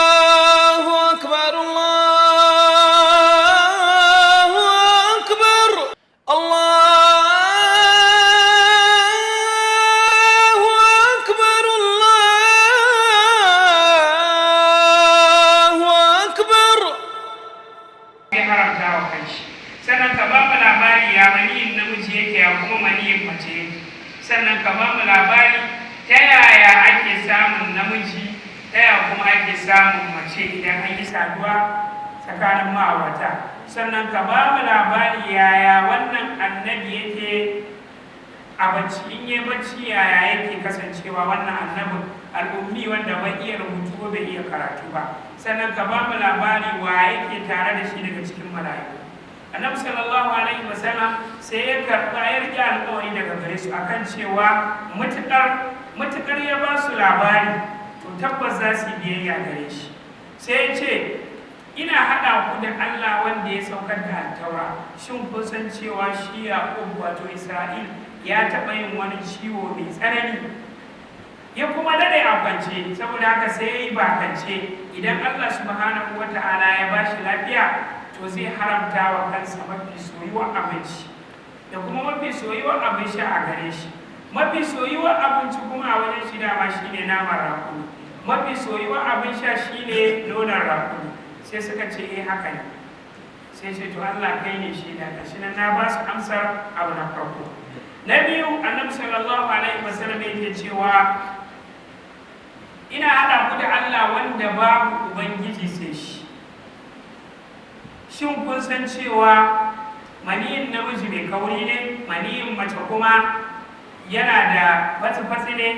الله أكبر الله أكبر الله أكبر الله أكبر. ya haramta wa kanshi sannan ka ba mu labari ya maniyin namiji yake ya kuma maniyin mace yake sannan ka ba mu labari ta yaya ake samun namiji ta yaya kuma ake samun mace idan an yi saduwa tsakanin ma'aurata sannan ka ba mu labari yaya wannan annabi yake a bacci in yi bacci yaya yake kasancewa wannan annabin al'ummi wanda bai iya rubutu ko bai iya karatu ba sannan ka ba mu labari wa yake tare da shi daga cikin mala'iku. Annabi sallallahu alaihi wasallam sai ya karɓa ya rike alƙawari daga gare su akan cewa mutukar ya ba su labari to tabbas za su yi biyayya gare shi. Sai ya ce ina haɗa ku da Allah wanda ya saukar da altaura, shin kun san cewa shi Yaqub wato Isra'il ya taɓa yin wani ciwo mai tsanani ya kuma dade a kwance, saboda haka sai ya yi bakance idan Allah subhanahu wata'ala ya ba shi lafiya to zai haramta wa kansa mafi soyuwar abinci da kuma mafi soyuwar abin sha a gare shi. Mafi soyuwar abinci kuma a wajen shi dama shine naman rakumi, mafi soyuwar abin sha shine nonon rakumi. Sai suka ce haka ne, sai ce to Allah kai ne shi da gashi nan na ba su amsar abu na farko. Na biyu, annabi sallallahu alaihi wasallam yake cewa ina haɗa ku da Allah wanda babu ubangiji sai shi. Shin kun san cewa maniyin namiji mai kauri ne, maniyin mace kuma yana da fatsi-fatsi ne,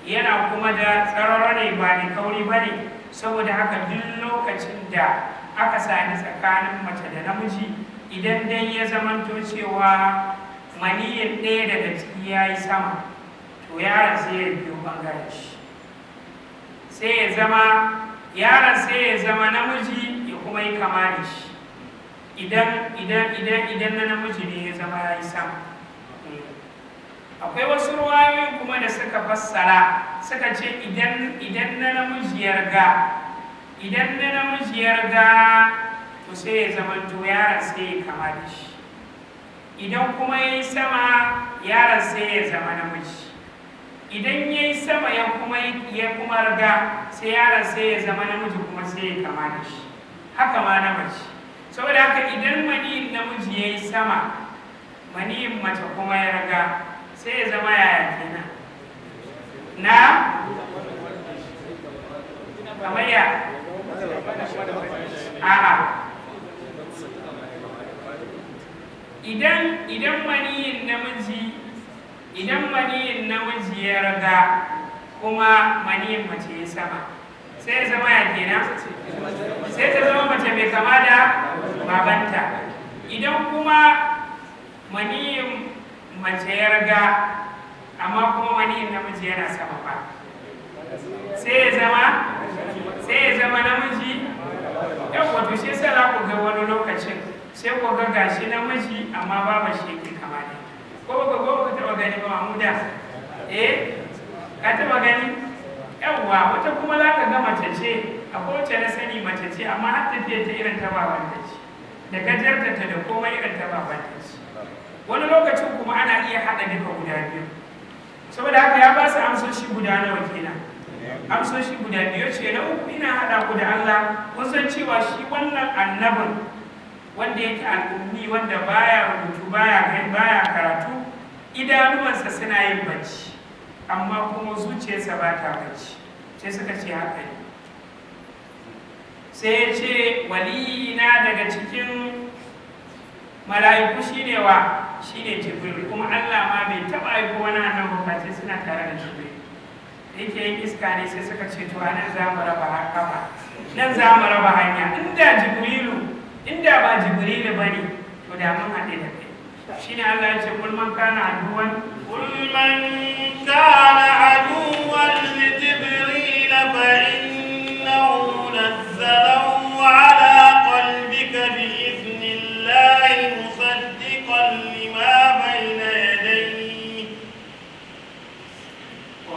yana kuma da tsararo ne ba da kauri ba ne. Saboda haka duk lokacin da aka sani tsakanin mace da namiji, idan dai ya zamanto cewa maniyin ɗaya daga ciki ya yi sama, to yaron sai ya biyo ɓangaren shi, sai ya zama yaron sai ya zama namiji ya kuma yi kama da shi. Idan na namiji ne ya zama ya yi sama. Akwai wasu ruwayoyin kuma da suka fassara suka ce idan na namiji ya riga to sai ya zama to yaron sai ya kama da shi. Idan kuma ya yi sama yaron sai ya zama namiji. Idan ya yi sama ya kuma riga sai yaron sai ya zama namiji kuma sai ya kama da shi. Haka ma na mace. Saboda haka idan maniyin namiji ya yi sama, maniyin mace kuma ya riga, sai ya zama yaya kenan? Na? Kamar ya? A'a. Idan maniyin namiji ya riga kuma maniyin mace ya sama, sai ya zama ya kenan? Sai ta zama mace mai kama da babanta. Idan kuma maniyin mace ya riga amma kuma maniyin namiji yana sama ba, sai ya zama namiji. Yau wato shi sai za ku ga wani lokacin sai ku ga gashi namiji amma baba shi yake kama da ko ka taba gani ba Mahmuda? Ka taba gani? Yawwa, wata kuma za ka ga mace ce, akwai wacce na sani mace ce amma har tafiya ta irin ta babanta ce, da gajarta ta da komai irin ta babanta ce. Wani lokacin kuma ana iya haɗa duka guda biyu. Saboda haka ya ba su amsoshi guda nawa kenan? Amsoshi guda biyu ce. Na uku, ina haɗa ku da Allah, kun san cewa shi wannan annabin wanda yake al'ummi wanda baya rubutu baya karatu, idanuwansa suna yin bacci amma kuma zuciyarsa ba ta bacci. Sai suka ce haka ne. Sai ya ce waliyina daga cikin mala'iku shine wa? Shine Jibril. Kuma Allah ma bai taɓa aiko wani annabi face suna tare da Jibril. Yake yin iska ne sai suka ce to anan za mu raba kafa, nan za mu raba hanya. Inda ba Jibrilu ba ne to da mun haɗe da kai. Shine Allah ya ce kul man kana aduwan li Jibril fa innahu nazzalahu ala qalbika bi idnillahi musaddiqan lima bayna yadayhi wa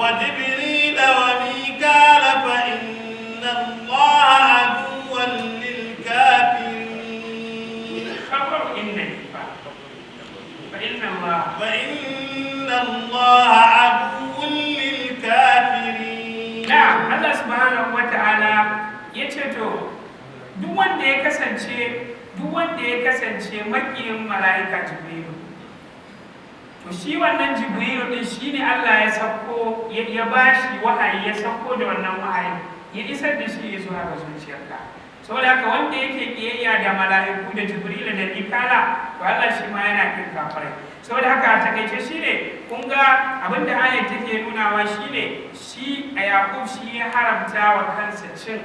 وجبريل وميكال فإن الله عدو للكافرين. خبر إن فإن الله عدو للكافرين. نعم الله سبحانه وتعالى يتشتو duk wanda ya kasance makiyin mala'ika Jibrilu, to shi wannan Jibrilu din shine Allah ya sauko ya bashi wahayi, ya sauko da wannan wahayi ya isar da shi zuwa ga zuciyarka. Saboda haka wanda yake kiyayya da mala'iku da Jibrilu da Mikala, to Allah shi ma yana kin kafirai. Saboda haka a takaice shine kun ga abinda ayat take nunawa shine shi a Yaqub shi ya haramta wa kansa cin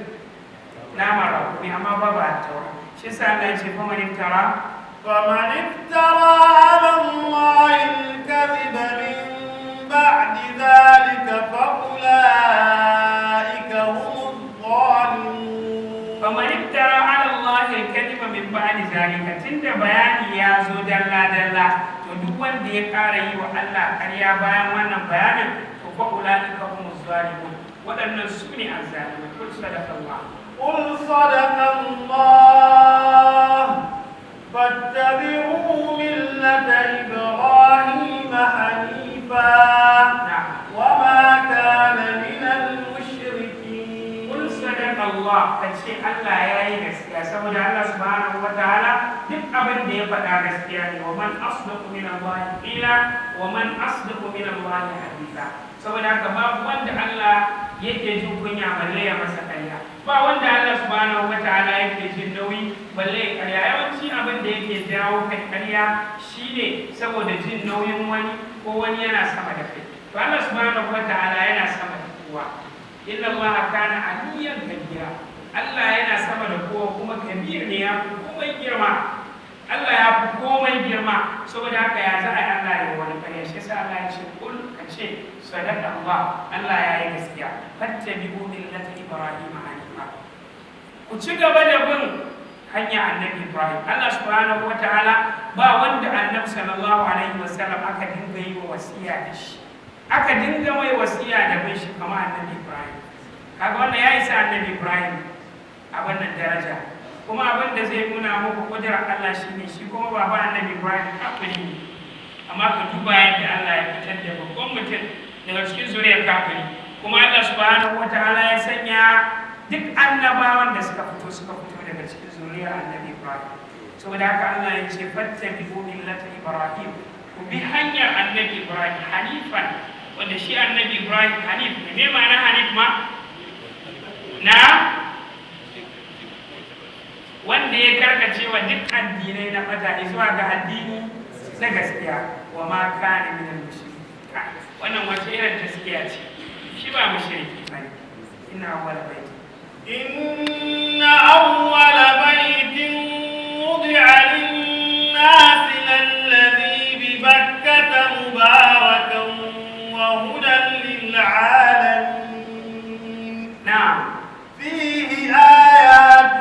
nama rakumi amma babu a taura. Shi sa Allah ya ce fa man iftara على الله الكذب من بعد ذلك فأولئك هم الظالمون. فمن افترى على الله الكذب من بعد ذلك تند bayani ya zo dalla to duk wanda ya ƙara yi wa Allah ƙarya bayan wannan bayanin to fa ulaika humuz zalimun, waɗannan su ne azzalimin. Qul sadaqallah فاتبعوا ملة إبراهيم حنيفا وما كان من المشركين. قل صدق الله فشي الله يا gaskiya saboda Allah subhanahu wataala duk abin da ya faɗa gaskiya ne. Wa man asdaqu min Allah qila wa man asdaqu min Allah haditha. Saboda haka babu wanda Allah yake jin kunya balle ya masa ƙarya, ba wanda Allah subhanahu wataala yake jin nauyi balle ya ƙarya. Yawanci abin da yake jawo kai ƙarya shine saboda jin nauyin wani ko wani yana sama da kai. To Allah subhanahu wataala yana sama da kowa. Inna Allah kana aliyan kabira. Allah yana sama da kowa kuma kabir ne, ya fi komai girma. Allah ya fi komai girma. Saboda haka ya za a yi Allah ya wani ƙarya. Shi yasa Allah ya ce kul ka ce sadaka Allah, Allah ya yi gaskiya. Fattabi'u millata Ibrahim hanifa. Ku ci gaba da bin hanya annabi Ibrahim. Allah subhanahu wataala ba wanda annabi sallallahu alaihi wasallam aka dinga yi wa wasiya da shi, aka dinga mai wasiya da bin shi kamar annabi Ibrahim. Kaga wannan ya isa annabi Ibrahim a wannan daraja. Kuma abin da zai nuna muku kudurar Allah shine shi kuma baba annabi Ibrahim kafiri ne, amma ka duba yadda Allah ya fitar da babban mutum daga cikin zuriyar kafiri. Kuma Allah subhanahu wataala ya sanya duk annabawan da suka fito daga cikin zuriyar annabi Ibrahim. Saboda haka Allah ya ce fattabi'u millata Ibrahim, ku bi hanyar annabi Ibrahim hanifan, wanda shi annabi Ibrahim hanif ne. Me ma'ana hanif ma? Na wanda ya karkace wa duk addinai na fata zuwa ga addini na gaskiya. Wa ma kana minal mushrikin. Wannan wace irin gaskiya ce? Shi ba mushriki bane. Inna awwala baiti إن أول بيت وضع للناس للذي ببكة مباركا وهدى للعالمين. نعم. فيه آيات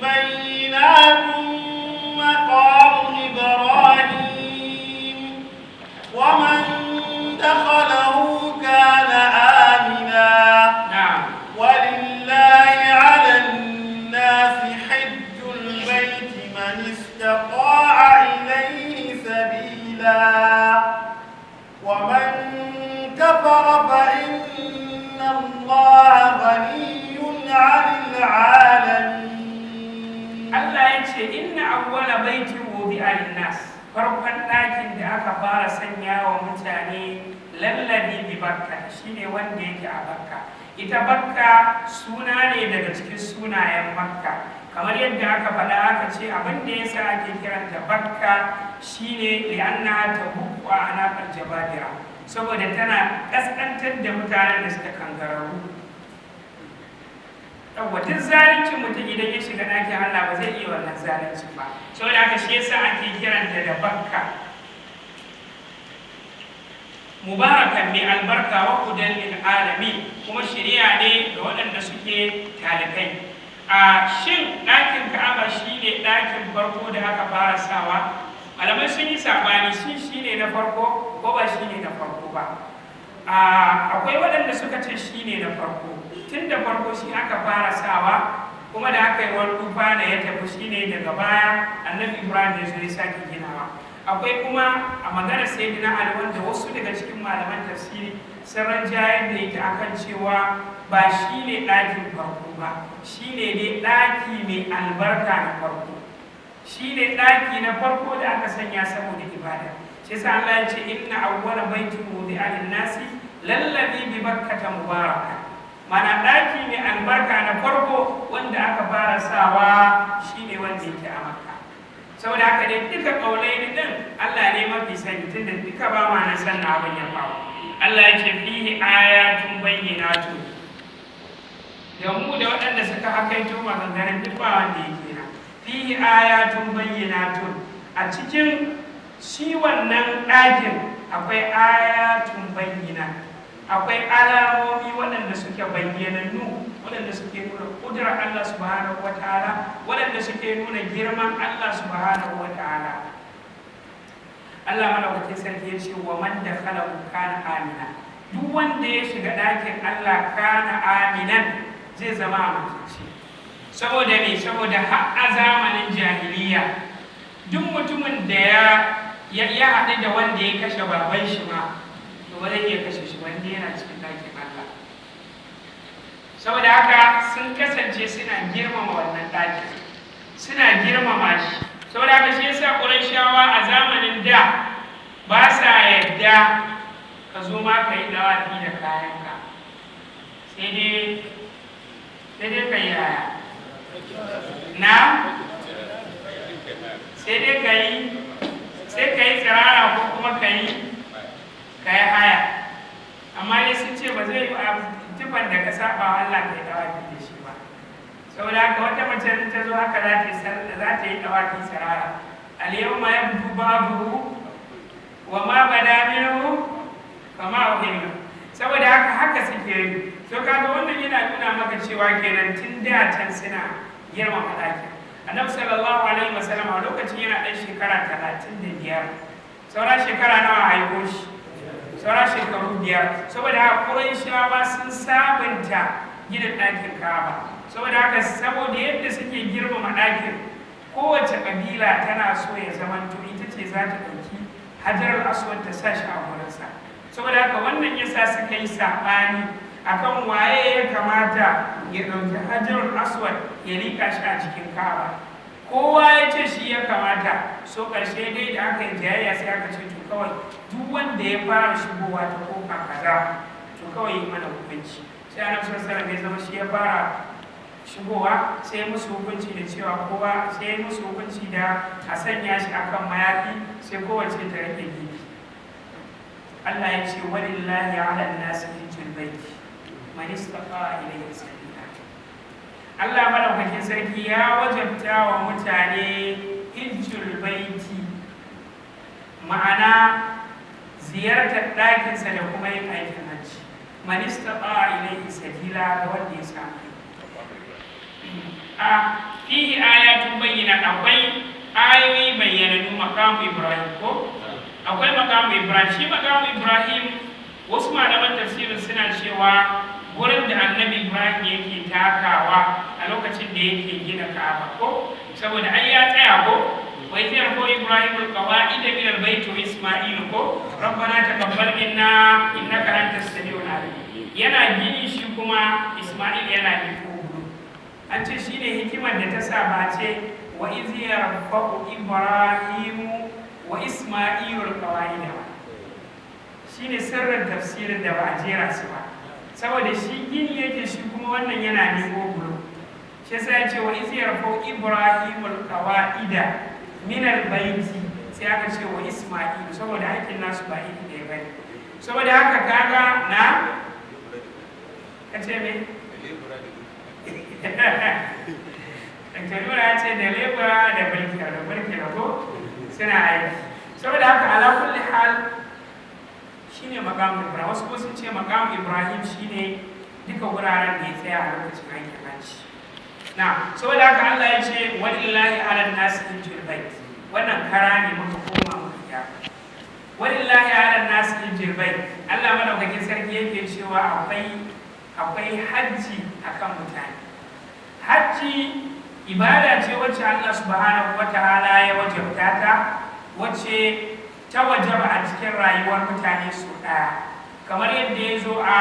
بينات مقام إبراهيم ومن دخله كان آمنا. نعم. ولله على الناس حج البيت من استطاع إليه سبيلا ومن كفر فإن الله غني عن العالمين. Allah ya ce inna awwala baitin wudi'a lin-nas, farkon ɗakin da aka fara sanya wa mutane lallabi bi Bakka shine wanda yake a Bakka. Ita Bakka suna ne daga cikin sunayen Makka, kamar yadda aka faɗa aka ce abin da yasa ake kiranta Bakka shine li'anna tabukku anaqal jabadira, saboda tana kaskantar da mutanen da suka kangararru. Duk zalincin mutum idan ya shiga ɗakin Allah ba zai iya wannan zalincin ba, saboda haka shi yasa ake kiranta da Bakka. Mubarakan mai albarka wa hudan lil alamin, kuma shiriya ne ga waɗanda suke talibai. A shin ɗakin Ka'aba shine ɗakin farko da aka fara sawa? Malamai sun yi sabani shi shine na farko ko ba shine na farko ba. akwai waɗanda suka ce shi ne na farko, tun da farko shi aka fara sawa, kuma da aka yi wani tufa da ya tafi shi ne daga baya annabi Ibrahim ya zo ya sake ginawa. Akwai kuma a maganar sayyidina Ali wanda wasu daga cikin malaman tafsiri sun ranjayar da ita akan cewa ba shi ne ɗakin farko ba, shi ne dai ɗaki mai albarka na farko, shi ne ɗaki na farko da aka sanya saboda ibada. Shi sa Allah ya ce inna awwala baitin wudi'a lin-nasi lallabi bi bakkata mubaraka, mana ɗaki mai albarka na farko wanda aka fara sawa shine wanda yake a Makka. Saboda haka dai duka kaulai din Allah ne mafi sani, tunda duka ba ma na san abin ya faru. Allah ya ce fihi ayatun bayyinatun, da mu da waɗanda suka hakaito maganganun duk ba wanda yake na. Fihi ayatun bayyinatun, a cikin shi wannan ɗakin akwai ayatun bayyina, akwai alamomi waɗanda suke bayyanannu, waɗanda suke nuna ƙudurar Allah subhanahu wa ta'ala, waɗanda suke nuna girman Allah subhanahu wa ta'ala. Allah madaukakin sarki ya ce wa man dakhalahu kana amina, duk wanda ya shiga ɗakin Allah kana aminan zai zama amintacce. Saboda me? Saboda har a zamanin jahiliya duk mutumin da ya haɗu da wanda ya kashe baban shi ma, to ba zai iya kashe shi wanda yana cikin ɗakin Allah. Saboda haka sun kasance suna girmama wannan ɗakin, suna girmama shi. Saboda haka shi yasa Qurayshawa a zamanin da ba sa yadda ka zo ma ka yi dawafi da kayanka, sai dai ka yi haya na, sai dai ka yi tsirara ko kuma ka yi haya. Amma dai sun ce ba zai yi tufan da ka saba wa Allah ka yi dawafi da shi ba. Saboda haka wata mace ta zo haka za ta yi dawafi tsirara, al-yawma yabdu babuhu wa ma bada minhu kama uhilla. Saboda haka suke yi. So kaga wannan yana nuna maka cewa kenan tun da can suna girmama ɗakin. Annabi sallallahu alaihi wasallam a lokacin yana ɗan shekara 35, saura shekara nawa a haihu shi, saura shekaru 5. Saboda haka Qurayshawa sun sabunta gidan ɗakin Ka'aba. Saboda haka saboda yadda suke girmama ɗakin, kowace ƙabila tana so ya zamanto ita ce za ta ɗauki Hajarul Aswad ta sa shi a wurinsa. Saboda haka wannan yasa suka yi saɓani akan waye ya kamata ya ɗauki Hajarul Aswad ya liƙa shi a cikin Ka'aba. Kowa ya ce shi ya kamata, so ƙarshe dai da aka yi jayayya sai aka ce to kawai duk wanda ya fara shigowa ta kofa kaza to kawai yi mana hukunci. Sai Annabi sallallahu alaihi wasallam ya zama shi ya fara shigowa, sai musu hukunci da cewa kowa sai musu hukunci da a sanya shi akan mayafi, sai kowace ta rage gefe. Allah ya ce walillahi ala an-nasi hijjul baiti man istata'a ilayhi sabila. Allah madaukakin sarki ya wajabta wa mutane hijjul baiti, ma'ana ziyartar ɗakinsa da kuma yin aikin hajji. Man istata'a ilayhi sabila, ga wanda ya samu. Fihi ayatun bayyana, akwai ayoyi bayyananu makamu Ibrahim ko? Akwai makamu Ibrahim. Shi makamu Ibrahim wasu malaman tafsirin suna cewa wurin da annabi Ibrahim yake takawa a lokacin da yake gina Ka'aba ko? Saboda ai ya tsaya ko? Wa idh yarfa'u Ibrahim al-qawa'ida min al-bayt wa Isma'il ko? Rabbana taqabbal minna innaka antas samiul alim. Yana gini shi kuma Isma'il yana biko. An ce shi ne hikimar da ta sa ba ce wa iz yarfa'u Ibrahimu wa Isma'ilu al-qawa'ida ba. Shi ne sirrin tafsirin da ba a jera su ba, saboda shi gini yake, shi kuma wannan yana nemo bulo. Shi sai ya ce wa iz yarfa'u Ibrahimu al-qawa'ida min al-bayti, sai aka ce wa Isma'ilu saboda haƙin nasu ba iri ɗaya bane. Saboda haka kaga na kace me Dr. ya ce da lebura da birkira ko suna aiki. Saboda haka ala kulli hal shine maqam Ibrahim. Wasu ko sun ce maqam Ibrahim shine duka wuraren da ya tsaya a lokacin aikin hajji. Na saboda haka Allah ya ce walillahi ala nasi hijjul bait. Wannan kara ne muka koma muka ya. Walillahi ala nasi hijjul bait. Allah Allah madaukakin sarki yake cewa akwai hajji akan mutane. Hajji ibada ce wacce Allah subhanahu wataala ya wajabta ta, wacce ta wajaba a cikin rayuwar mutane su ɗaya, kamar yadda ya zo a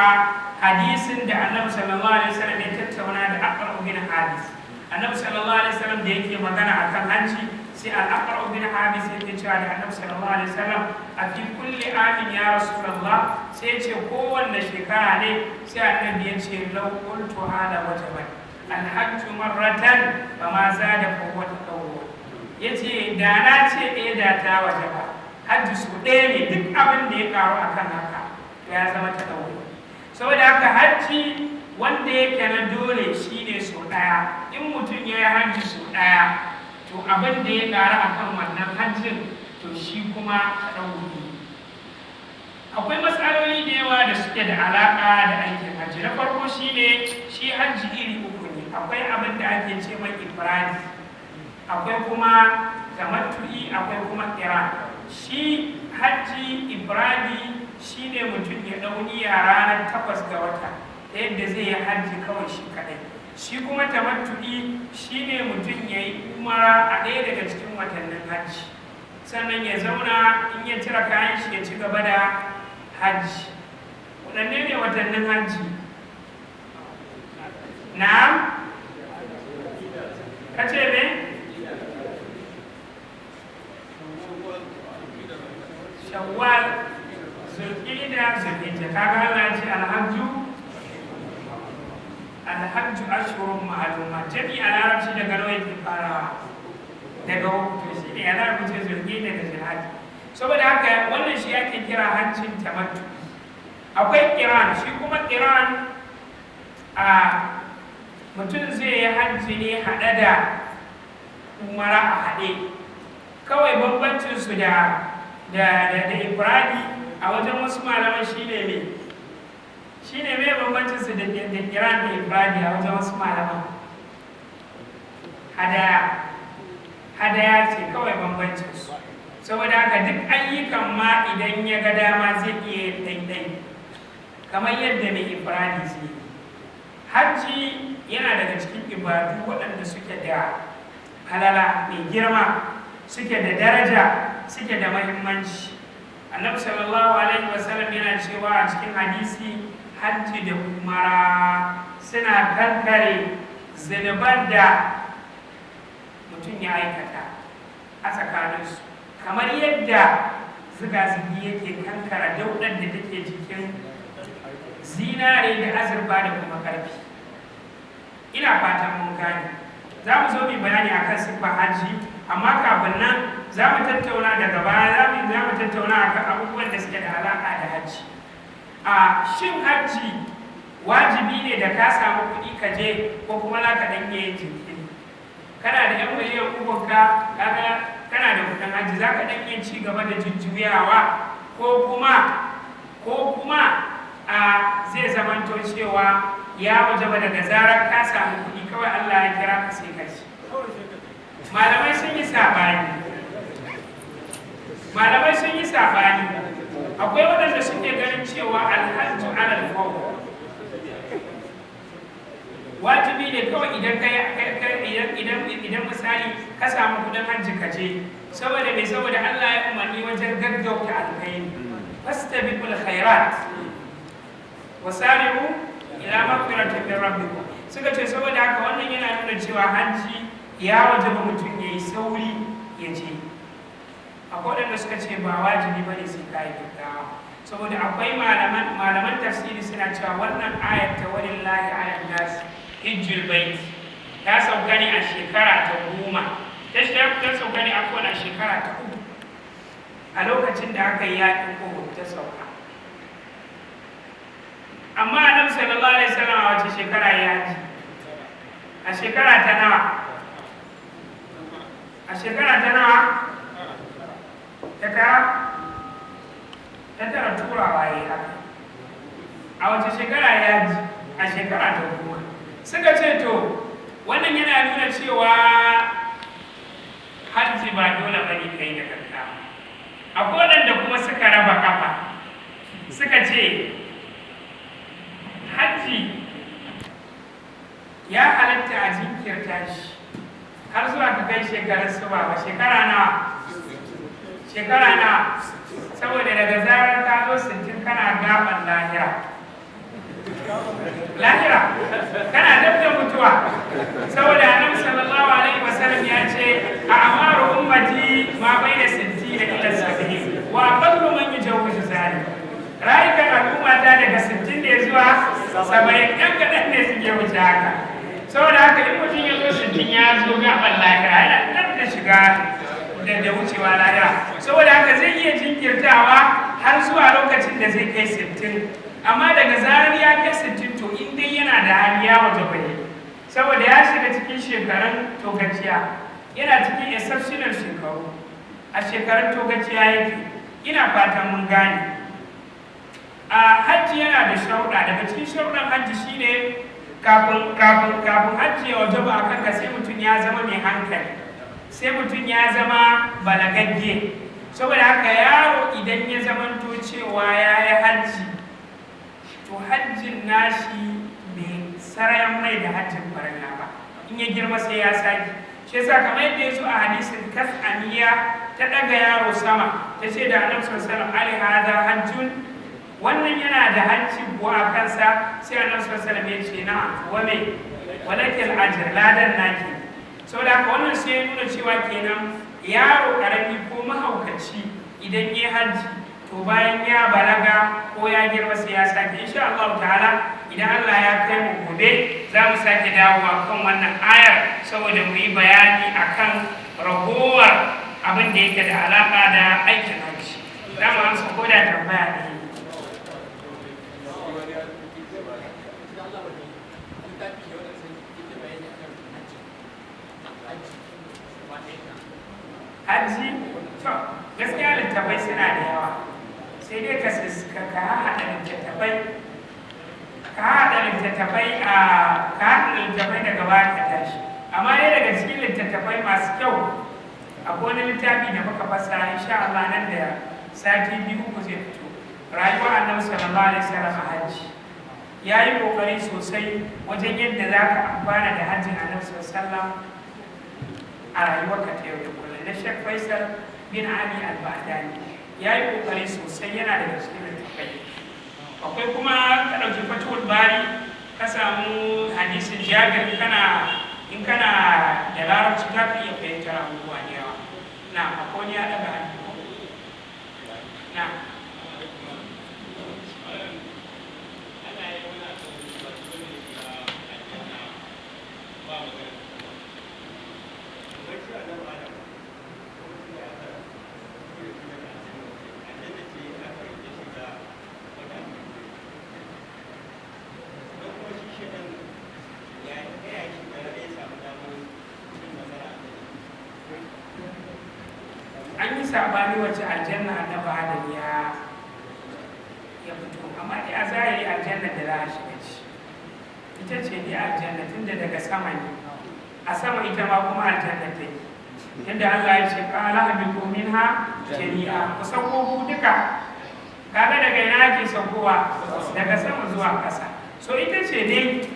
hadisin da Annabi sallallahu alaihi wasallam ya tattauna da Aqra' bin Habis. Annabi sallallahu alaihi wasallam da yake magana akan hajji, sai al-Aqra' bin Habis yake cewa da Annabi sallallahu alaihi wasallam a fi kulli amin ya Rasulullah, sai ya ce kowanne shekara ne, sai Annabi ya ce law qultu hada wajaban al-hajju marratan fama zada fa huwa tatawwu. Yace da na ce da ta wajaba hajji su ɗaya ne, duk abin da ya karu akan haka ya zama tatawwu. Saboda haka hajji wanda yake na dole shine so ɗaya. In mutum ya yi hajji so ɗaya, to abin da ya ƙara akan wannan hajjin to shi kuma tatawwu. Akwai matsaloli da yawa da suke da alaƙa da aikin hajji. Na farko shine shi hajji iri uku ne. Akwai abin da ake ce mai ifradi, akwai kuma tamattu'i, akwai kuma qiran. Shi hajji ifradi shine mutum ya ɗau niyya ranar 8 ga wata ta yadda zai yi hajji kawai shi kaɗai. Shi kuma tamattu'i shine mutum ya yi umara a ɗaya daga cikin watannin hajji, sannan ya zauna in ya cire kayan shi ya ci gaba da hajji. Waɗanne ne watannin hajji? Na'am? Kace me? Shawwal, Zulqa'da, Zulhijja. Kaga Allah ya ce alhajju ashhurun ma'lumat. Jami'i a larabci daga nawa yake farawa? Daga uku. Shi ne a larabci Zulqa'da da Zulhijja. Saboda haka wannan shi ake kira hajjin tamattu. Akwai qiran, shi kuma qiran a mutum zai yi hajji ne haɗe da umara a haɗe. Kawai bambancin su da ifradi a wajen wasu malaman shine me? Shine me bambancin su da qiran da ifradi a wajen wasu malaman? Hadaya ce kawai bambancin su. Saboda haka duk ayyukan ma idan ya ga dama zai iya daidai kamar yadda mai ifradi zai. Hajji yana daga cikin ibadu waɗanda suke da halala mai girma, suke da daraja, suke da mahimmanci. Annabi sallallahu alaihi wasallam yana cewa a cikin hadisi, hajji da umara suna kankare zunuban da mutum ya aikata a tsakaninsu, kamar yadda ziga-zigi yake kankara daudar da take cikin zinare da azurfa da kuma ƙarfi. Ina fatan mun gane. Za mu zo mu bayani akan siffar hajji, amma kafin nan za mu tattauna daga baya za mu tattauna akan abubuwan da suke da alaƙa da hajji. Shin hajji wajibi ne da ka samu kuɗi ka je, ko kuma za ka ɗan yin jinkiri? Kana da 'yan miliyan ukunka, kaga kana da kuɗin hajji, za ka ɗan yin ci gaba da jujjuyawa, ko kuma zai zamanto cewa ya wajaba daga zarar ka samu kuɗi kawai Allah ya kira ka sai ka ci. Malamai sun yi sabani. Akwai waɗanda suke ganin cewa alhajju alal fawq, wajibi ne kawai idan misali ka samu kuɗin hajji ka je. Saboda me? Saboda Allah ya umarni wajen gaggauta alkhairi, fastabiqul khairat wasari'u ila maghfiratin min rabbikum. Suka ce saboda haka wannan yana nuna cewa hajji ya wajaba mutum ya yi sauri ya je. Akwai waɗanda suka ce ba wajibi ba ne sai ka yi gaggawa, saboda akwai malaman tafsiri suna cewa wannan ayat ta walillahi ala nas hijjul bait ta sauka ne a shekara ta 10, ta sauka ne a shekara ta 3 a lokacin da aka yi yaƙin Uhud ta sauka. Amma Annabi sallallahu alaihi wasallam a wace shekara ya haji? A shekara ta nawa? Ta tara turawa ya yi haka. A wace shekara ya haji? A shekara ta 10. Suka ce to wannan yana nuna cewa hajji ba dole bane kai da kanka. Akwai waɗanda kuma suka raba kafa, suka ce shekarun su ba shekara nawa saboda daga zarar ka zo 60 kana gaban lahira kana dab da mutuwa saboda annabi sallallahu alaihi wasallam ya ce a amaru ummati ma baina 60 ila 70 wa aqallu man yujawwizu zalik rayukan al'umma ta daga 60 ne zuwa 70 ɗan kaɗan ne suke wuce haka saboda haka in mutum ya zo 60 ya zo gaban lahira yana ɗan da shiga da wucewa lahira saboda haka zai iya jinkirtawa har zuwa lokacin da zai kai 60 amma daga zarar ya kai 60 to in dai yana da hali ya waje bane saboda ya shiga cikin shekarun togaciya yana cikin exceptional shekaru a shekarun togaciya yake ina fatan mun gane a hajji yana da sharuɗa daga cikin sharuɗan hajji shine kafin hajji ya wajaba a kanka sai mutum ya zama mai hankali sai mutum ya zama balagagge saboda haka yaro idan ya zamanto cewa ya yi hajji to hajjin nashi bai sarayan mai da hajjin farilla ba in ya girma sai ya sake shi yasa kamar yadda ya zo a hadisin kas'aniya ta daga yaro sama ta ce da annabi sallallahu alaihi wasallam ali hada hajjun wannan yana da hajji ko a kansa sai annabi sallallahu alaihi wasallam ya ce na'am wa me walakal ajr ladan naki saboda haka wannan sai ya nuna cewa kenan yaro karami ko mahaukaci idan ya hajji to bayan ya balaga ko ya girma sai ya sake insha Allah ta'ala idan Allah ya kai mu gobe za mu sake dawowa kan wannan ayar saboda mu yi bayani akan ragowar abin da yake da alaka da aikin hajji za mu amsa ko da tambaya ne hajji to gaskiya littafai suna da yawa sai dai ka haɗa littattafai daga baya ka tashi amma dai daga cikin littattafai masu kyau akwai wani littafi da muka fassara insha Allah nan da sati 2 zai fito rayuwar annabi sallallahu alaihi wasallam a hajji ya yi kokari sosai wajen yadda za ka amfana da hajjin annabi sallallahu alaihi wasallam a rayuwarka ta yau da kullum na Sheikh Faisal bin Ali Al-Badani ya yi kokari sosai yana da cikin littattafai akwai kuma ka ɗauki Fathul Bari ka samu hadisin Jabir in kana da larabci za ka iya fahimtar abubuwa da yawa na akwai ya daga hannu na an yi sabani wacce aljanna na Adam ya fito amma dai a zahiri aljanna da za a shiga ci ita ce dai aljanna tunda daga sama ne a sama ita ma kuma aljanna ta yi yadda Allah ya ce qala habitu minha jami'a ku sauko ku duka kaga daga ina ake saukowa daga sama zuwa ƙasa so ita ce dai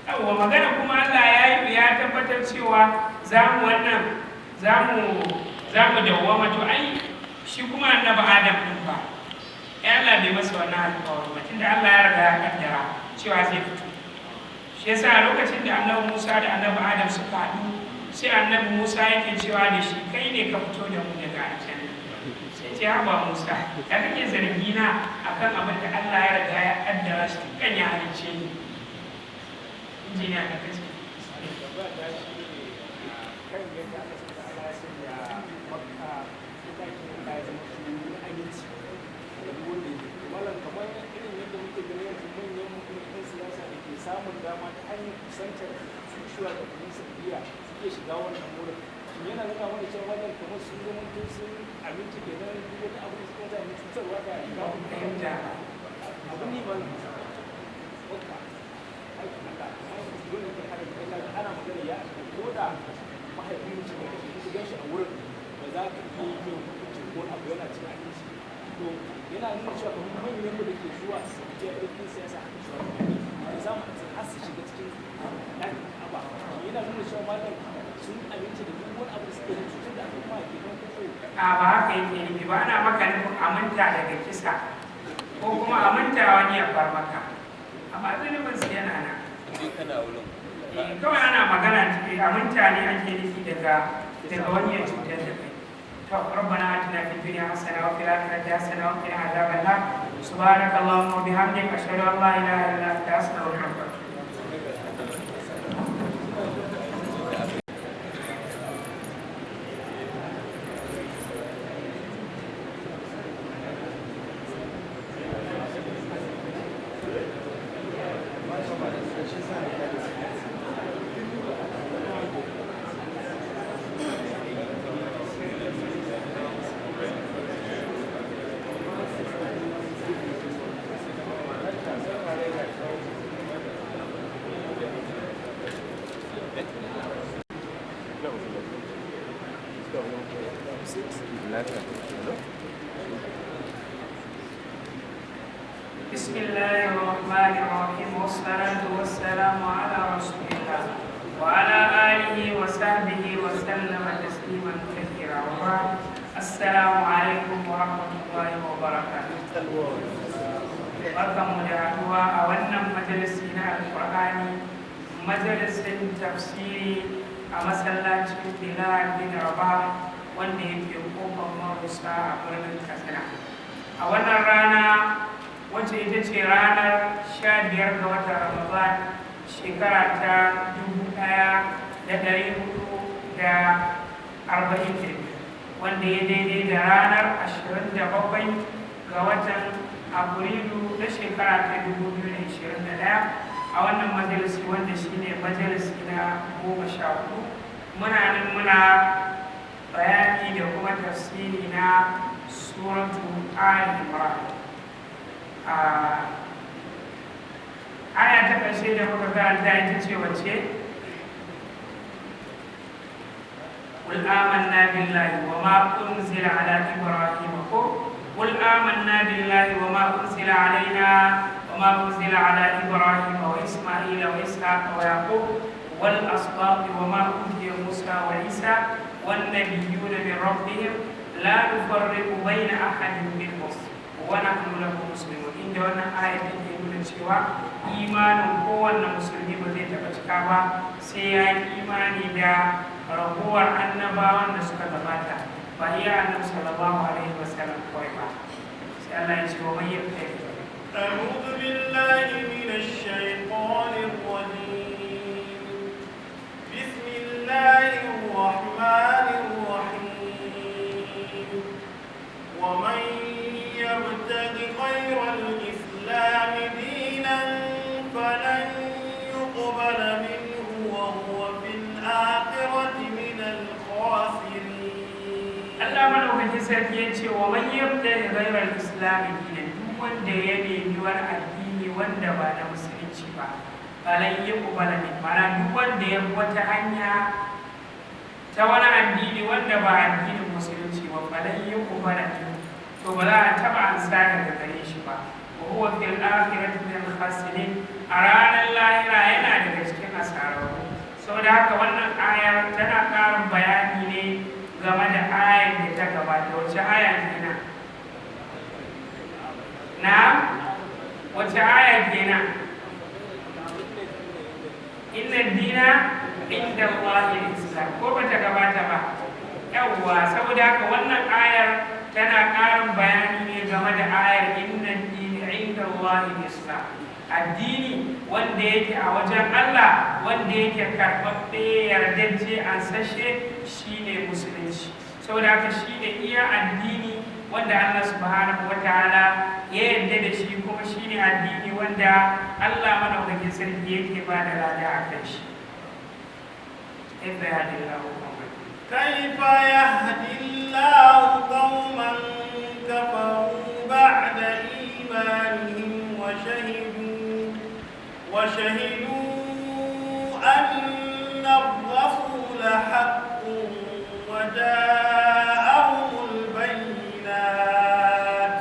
yawwa magana kuma Allah ya tabbatar cewa za mu dawwama to ai shi kuma annabi Adam din ba ya Allah bai masa wannan alƙawari ba tunda Allah ya riga ya kaddara cewa zai fito shi yasa lokacin da annabi Musa da annabi Adam suka haɗu sai annabi Musa yake cewa da shi kai ne ka fito da mu daga aljanna sai ce haba Musa ya kake zargi na akan abin da Allah ya riga ya kaddara shi kan ya halicce ni injiniya ka kace samun dama ta hanyar kusantar su shugabannin saudiya suke shiga wannan wurin yana nuna mana cewa wannan kamar sun zama sun abinci da nan duk wata abu da suka zama cutarwa da gawon fahimta abu ne ba wata aikin Allah dole ne har da ana magana ya ko da mahaifin mutum da shi gan shi a wurin ba za ka yi yin hukunci ko abu yana cin abinci to yana nuna cewa kamar manyan da ke zuwa su je aikin siyasa a cikin za mu har su shiga cikin ɗakin aba yana nuna cewa malam sun aminta da duk wani abu da suke da cutar da al'umma ke nan ko a ba haka yake nufi ba, ana maka nufin aminta daga kisa ko kuma aminta wani ya bar maka, amma zunubin su yana nan. Kawai ana magana aminta ne ake nufi daga wani ya cutar da kai. To rabbana atina fid dunya hasana wa fil akhirati hasana wa qina adhaban nar. Subhanakallahumma wa bihamdika ashhadu an la ilaha illa anta astaghfiruka wa atubu بسم الله الرحمن الرحيم والصلاة والسلام على رسول الله وعلى آله وصحبه وسلم تسليما كثيرا وبعد السلام عليكم ورحمة الله وبركاته. barkanmu da haɗuwa a wannan majalisi na alƙur'ani, majalisin tafsiri a masallacin Bilal bin Rabah wanda yake kofar Marusa a birnin Katsina. A wannan rana wacce ita ce ranar 15 ga watan Ramadan shekara ta 1440 wanda ya daidai da ranar 27 ga watan Afrilu na shekara ta 2021 a wannan majalisi wanda shine majalisi na 14. Muna nan muna bayani da kuma tafsiri na suratu Ali Imran. Aya ta ƙarshe da muka karanta ita ce wacce قل آمنا بالله وما أنزل على إبراهيم قل آمنا بالله وما أنزل علينا وما أنزل على إبراهيم وإسماعيل وإسحاق ويعقوب والأسباط وما أوتي موسى وعيسى والنبيون من ربهم لا نفرق بين أحد منهم ونحن له مسلمون. إن جوانا آية يقول cewa imanin kowanne musulmi ba zai taɓa cika ba sai ya yi imani da raguwar annabawan da suka gabata, ba iya annabi sallallahu alaihi wasallam kawai ba. sai Allah ya ce wa man yattaqi أعوذ بالله من الشيطان الرجيم بسم الله الرحمن الرحيم ومن يبتغ غير الإسلام دينا فلن يقبل منه وهو في الآخرة من الخاسرين. Allah madaukakin sarki ya ce wa man yabtaghi ghayra al-islam dinan, duk wanda ya nemi wani addini wanda ba na musulunci ba, falan yuqbala min, mana duk wanda ya bi wata hanya ta wani addini wanda ba addinin musulunci ba, falan yuqbala min, to ba za a taɓa ansa daga gare shi ba. Wa huwa fil akhirati min al-khasirin, a ranar lahira yana daga cikin asararru. Saboda haka wannan ayar tana ƙarin bayani ne game da ayar da ta gabata. Wace aya kenan? Na? Wace aya kenan? Inna dina inda Allahi al-Islam, ko ba ta gabata ba? Yawwa, saboda haka wannan ayar tana ƙarin bayani ne game da ayar inna dina inda Allahi al-Islam. Addini wanda yake a wajen Allah, wanda yake karɓaɓɓe yardajje ansashe shine musulunci. Saboda haka shine iya addini wanda Allah subhanahu wataala ya yarda da shi, kuma shine addini wanda Allah madaukakin sarki yake ba da lada a kan shi. Kaifa yahdi Allahu qauman kafaru ba'da imanihim وشهدوا أن الرسول حق وجاءهم البينات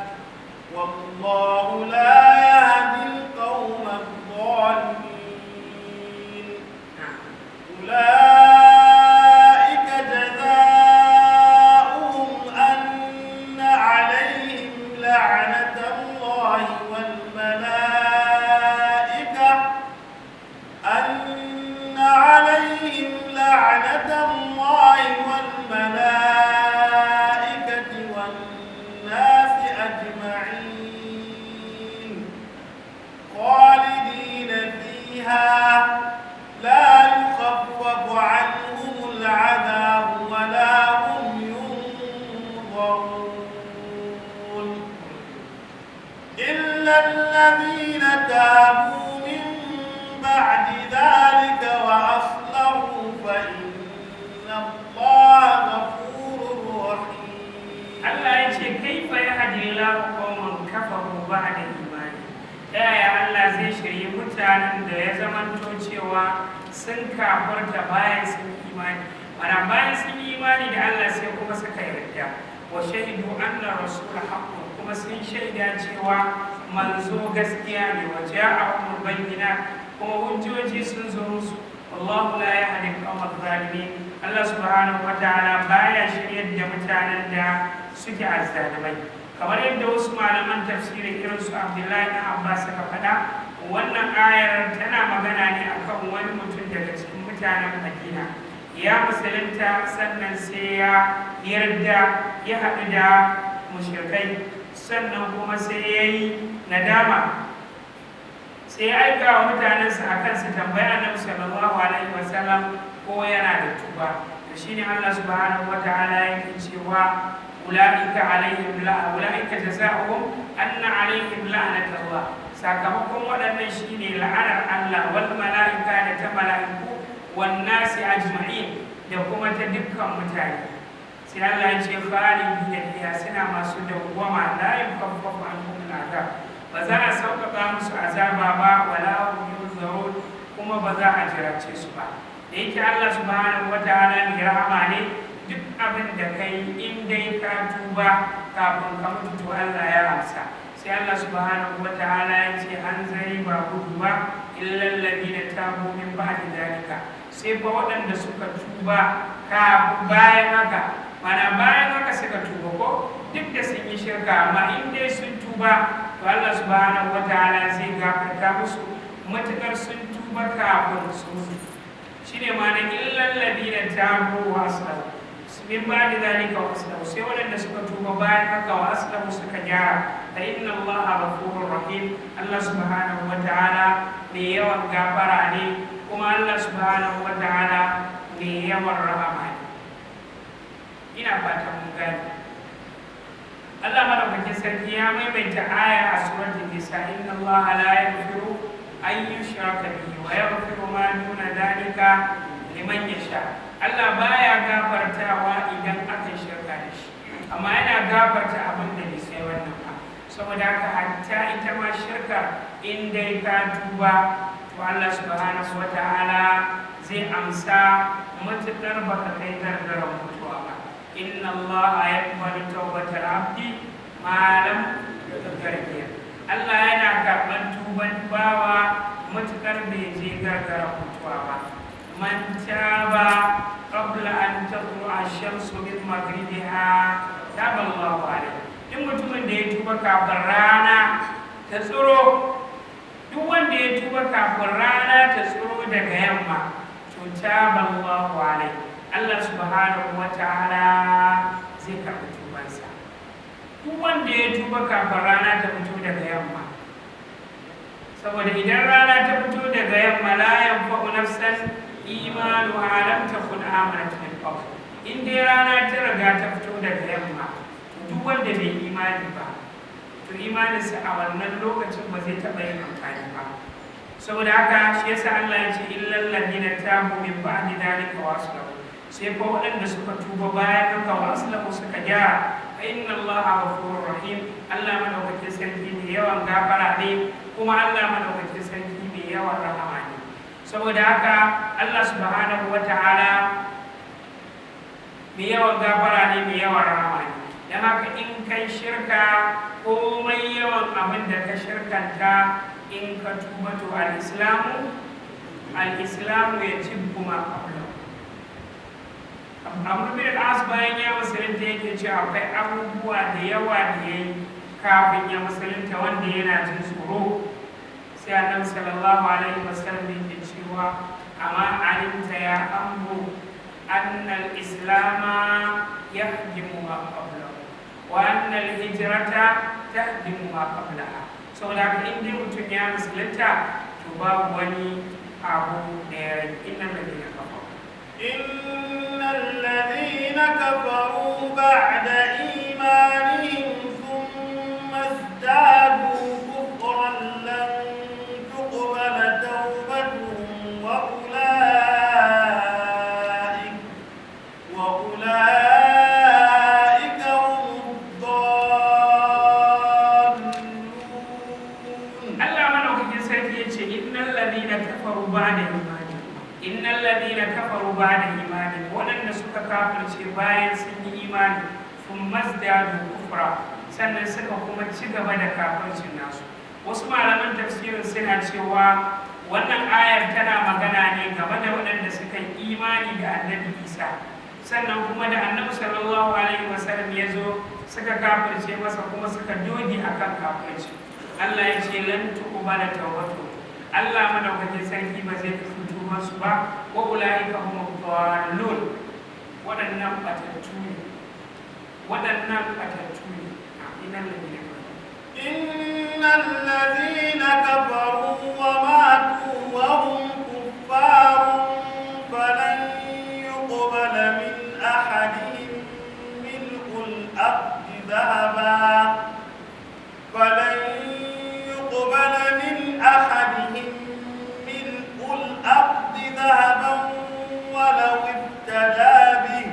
والله لا يهدي القوم الظالمين. أولئك والملائكة أن عليهم لعنة الله والملائكة والناس أجمعين خالدين فيها لا يخفف عنهم العذاب ولا هم ينظرون إلا الذين تابوا من بعد ذلك وأصلحوا فإن الله غفور رحيم. Allah ya ce kaifa yahdillahu qauman kafaru ba'da imani. Yaya Allah zai shirye mutanen da ya zamanto cewa sun kafirta bayan sun imani. Mana bayan sun yi imani da Allah sai kuma suka yarda. Wa shahidu anna rasula haqqun, kuma sun shaida cewa manzo gaskiya ne. Wa ja'ahumul bayyinat, kuma hujjoji sun zo musu. Wallahu la yahdi al-qawma adh-dhalimin. Allah subhanahu wa ta'ala baya shiryar da mutanen da suke azzalimai. Kamar yadda wasu malaman tafsirin irin su Abdullahi ibn Abbas suka faɗa, wannan ayar tana magana ne akan wani mutum daga cikin mutanen Madina. Ya musulunta sannan sai ya yarda ya haɗu da mushrikai, sannan kuma sai ya yi nadama, sai ya aika wa mutanensa akan su tambaya Annabi sallallahu alaihi wasallam ko yana da tuba. To shine Allah subhanahu wataala yake cewa ulaika jazaohum anna alaihim la'natullah, sakamakon waɗannan shine la'anar Allah wal mala'ika da ta mala'iku wan nasi ajma'in da kuma ta dukkan mutane. Sai Allah ya ce khalidina fiha, suna masu dawwama la yukaffafu anhum al'adab, ba za a sauƙaƙa musu azaba ba wala hum yunzarun, kuma ba za a jirace su ba. Da yake Allah subhanahu wataala mai rahama ne, duk abin da kai in dai ka tuba kafin ka mutu to Allah ya amsa. Sai Allah subhanahu wataala ya ce hanzari ba gudu ba, illal ladina tabu min ba'di dalika, sai fa waɗanda suka tuba kafin bayan haka, mana bayan haka suka tuba ko duk da sun yi shirka, amma in dai sun tuba to Allah subhanahu wataala zai gafarta musu matukar sun tuba kafin su mutu. Shine ma'ana illal ladina tabu wa aslahu min ba'di dhalika wa aslahu, sai waɗanda suka tuba bayan haka wa aslahu suka gyara. Fa inna Allaha ghafurur rahim, Allah subhanahu wataala mai yawan gafara ne, kuma Allah subhanahu wataala mai yawan rahama ne. Ina fatan mun gane. Allah madaukakin sarki ya maimaita aya a suratul nisa, inna Allaha la yaghfiru an yushraka bihi wa yaghfiru ma duna dhalika liman yasha. Allah baya gafartawa idan aka shirka da shi, amma yana gafarta abin da bai sai wannan ba. Saboda haka hatta ita ma shirka in dai ka tuba to Allah subhanahu wataala zai amsa matuƙar baka kai gargaran mutuwa ba. Inna Allaha yaqbalu tawbatal abdi ma lam yughargir. Allah yana karɓar tuban bawa matuƙar bai je gargaran mutuwa ba. Man taba qabla an tatlu'a ash-shamsu min maghribiha taba Allahu alayhi. In mutumin da ya tuba kafin rana ta tsiro, duk wanda ya tuba kafin rana ta tsiro daga yamma to taba Allahu alayhi, Allah subhanahu wataala zai karɓi tubansa. Duk wanda ya tuba kafin rana ta fito daga yamma, saboda idan rana ta fito daga yamma la yanfa'u nafsan imanuha lam takun amanat min qabl. In dai rana ta riga ta fito daga yamma, duk wanda bai imani ba to imaninsa a wannan lokacin ba zai taɓa yin amfani ba. Saboda haka shi yasa Allah ya ce illal ladina tabu min ba'di dhalika wa aslahu, sai fa waɗanda suka tuba bayan haka wa aslahu suka gyara. Fa inna Allaha ghafurur rahim, Allah madaukakin sarki mai yawan gafara ne, kuma Allah madaukakin sarki mai yawan rahama ne. Saboda haka Allah subhanahu wataala mai yawan gafara ne, mai yawan rahama ne. Dan haka in kai shirka, komai yawan abin da ka shirkanta, in ka tuba to al-islamu ya cibbu ma qablahu. Amr bin al-As bayan ya musulunta yake cewa akwai abubuwa da yawa da yayi kafin ya musulunta wanda yana jin tsoro. Sai annabi sallallahu alaihi wasallam yake cewa amma alimta ya amru anna al-islama yahdimu ma qablahu wa anna al-hijrata tahdimu ma qablaha. Saboda haka in dai mutum ya musulunta to babu wani abu da ya rage. innal ladina kafaru ba'da imanihim thumma izdadu kufran lan tuqbala tawbatuhum wa ulaika humud dallun. Allah madaukakin sarki yace innal ladina kafaru ba'da imanihim, innal ladina kafaru ba'da imanihim, waɗanda suka kafirce bayan sun yi imani, thumma izdadu kufra, sannan suka kuma ci gaba da kafircin nasu. Wasu malaman tafsirin suna cewa wannan ayar tana magana ne game da waɗanda suka yi imani da annabi Isa, sannan kuma da annabi sallallahu alaihi wasallam ya zo suka kafirce masa kuma suka doge akan kafirci. Allah ya ce lan tuqbala tawbatu, Allah madaukakin sarki ba zai karɓi tuban su ba. Wa ulaika humud dallun, waɗannan batattu ne, waɗannan batattu ne. innal ladina kafaru wa matu wa hum kuffarun falan yuqbala min ahadihim mil'ul ardi dhahaba falan yuqbala min ahadihim mil'ul ardi dhahaban walau iftada bihi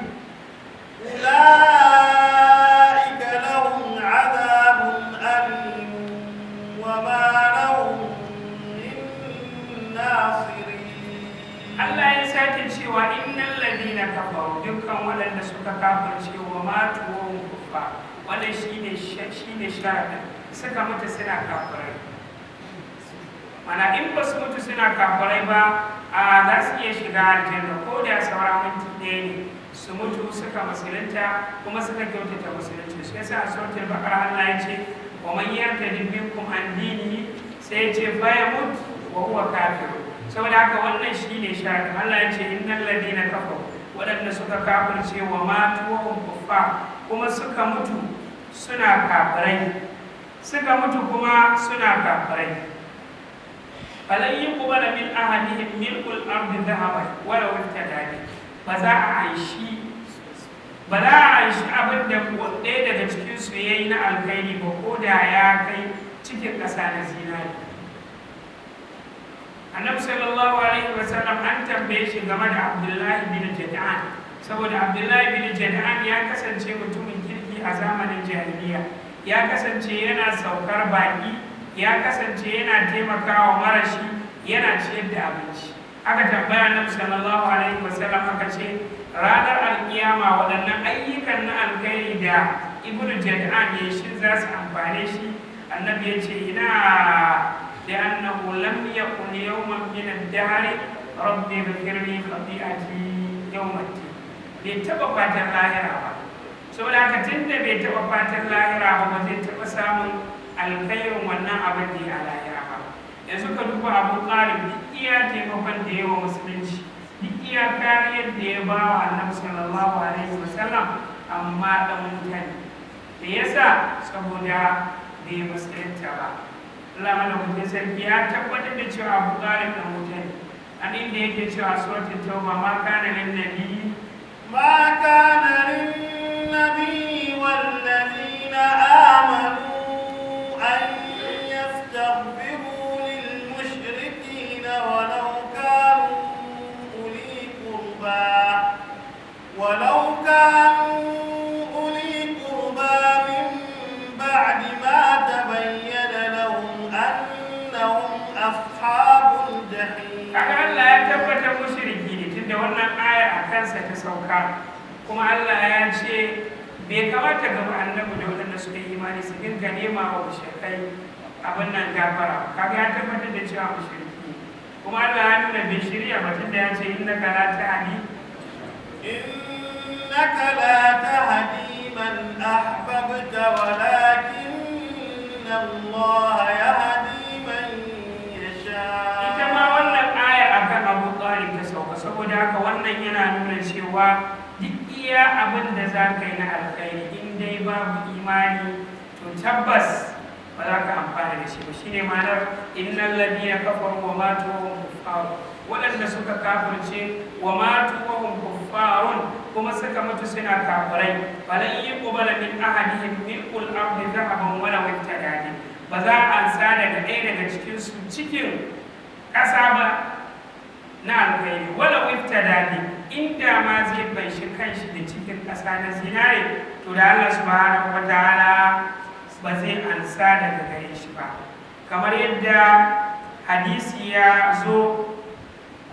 ulaika lahum adhabun alim wa ma lahum min nasirin. Allah ya sake cewa innal ladina kafaru, dukkan waɗanda suka kafirce wa matu wa hum kuffar, wannan shine sharadin, suka mutu suna kafirai. Mana in ba su mutu suna kafirai ba, za su iya shiga aljanna ko da saura minti ɗaya ne su mutu suka musulunta kuma suka kyautata musulunci. Sai yasa a suratul baqara Allah ya ce wa man yartadi minkum an dinihi, sai ya ce fa yamut wa huwa kafir. Saboda haka wannan shine sharadin. Allah ya ce innal ladina kafaru, waɗanda suka kafirce wa matu wa hum kuffar, kuma suka mutu suna kafirai, suka mutu kuma suna kafirai. falan yuqbala min ahadihim mil'ul ardi dhahaban walau iftada bi, ba za a aishi abin da ɗaya daga cikin su yayi na alkhairi ba ko da ya kai cikin ƙasa na zinari. Annabi sallallahu alaihi wasallam an tambaye shi game da Abdullahi bin Jad'an, saboda Abdullahi bin Jad'an ya kasance mutumin kirki a zamanin jahiliya, ya kasance yana saukar baki, ya kasance yana taimakawa marashi, yana ciyar da abinci. Aka tambaya Annabi sallallahu alaihi wasallam aka ce ranar alkiyama waɗannan ayyukan na alkhairi da Ibnu Jad'an ya shi za su amfane shi. Annabi ya ce ina لأنه لم يكن يوما من الدهر رب اغفر لي خطيئتي يوم الدين. bai taɓa fatan lahira ba, saboda haka tun da bai taɓa fatan lahira ba ba zai taɓa samun alkhairin wannan abin da ya lahira ba. Yanzu ka duba Abu Talib, duk iya taimakon da yawa musulunci, duk iya kariyar da ya ba wa Annabi sallallahu alaihi wasallam, amma ɗan mutane. Me yasa? Saboda bai musulunta ba. Allah madaukakin sarki ya tabbatar da cewa Abu Talib ɗan mutane. An inda yake cewa suratul Tauba ma kana lin nabi ما كان للنبي والذين آمنوا أن يستغفروا للمشركين ولو كانوا أولي قربى من بعد ما تبين لهم أنهم أصحاب الجحيم. kaga Allah ya tabbatar mushriki ne tunda wannan aya a kansa ta sauka, kuma Allah ya ce bai kamata ga annabi da waɗanda suka yi imani su dinga nema wa mushrikai abin nan gafara. Kaga ya tabbatar da cewa mushriki, kuma Allah ya nuna bai shirya ba tunda ya ce innaka la tahdi إنك لا تهدي من أحببت ولكن الله يهدي من يشاء. ita ma wannan ayar akan Abu Talib ta sauka, saboda haka wannan yana nuna cewa duk iya abin da za ka yi na alkhairi in dai babu imani to tabbas ba za ka amfana da shi ba. Shine ma'anar innal ladina kafaru wa matu wa hum kuffar, waɗanda suka kafirce wa matu wa hum kuffarun kuma suka mutu suna kafirai, falan yuqbala min ahadihim mil'ul ardi dhahaban wala wajtadani, ba za a ansa daga ɗaya daga cikin su cikin ƙasa ba na alkhairi, wala wajtadani, inda ma zai fanshi kanshi da cikin ƙasa na zinare to da Allah subhanahu wa ta'ala ba zai ansa daga gare shi ba. Kamar yadda hadisi ya zo